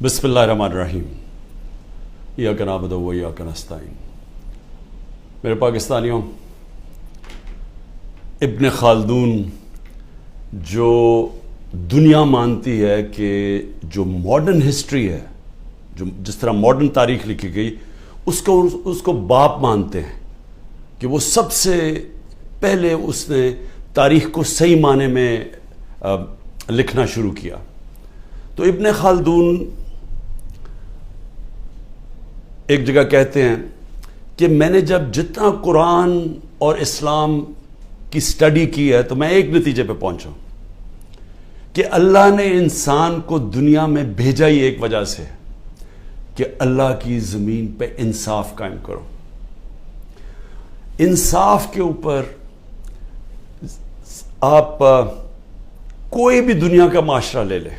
بسم اللہ الرحمن الرحیم ایاک نعبد و ایاک نستعین۔ میرے پاکستانیوں، ابن خلدون جو دنیا مانتی ہے کہ جو ماڈرن ہسٹری ہے، جو جس طرح ماڈرن تاریخ لکھی گئی، اس کو باپ مانتے ہیں کہ وہ سب سے پہلے اس نے تاریخ کو صحیح معنی میں لکھنا شروع کیا۔ تو ابن خلدون ایک جگہ کہتے ہیں کہ میں نے جب جتنا قرآن اور اسلام کی سٹڈی کی ہے تو میں ایک نتیجے پہ پہنچا کہ اللہ نے انسان کو دنیا میں بھیجا ہی ایک وجہ سے کہ اللہ کی زمین پہ انصاف قائم کرو۔ انصاف کے اوپر آپ کوئی بھی دنیا کا معاشرہ لے لیں،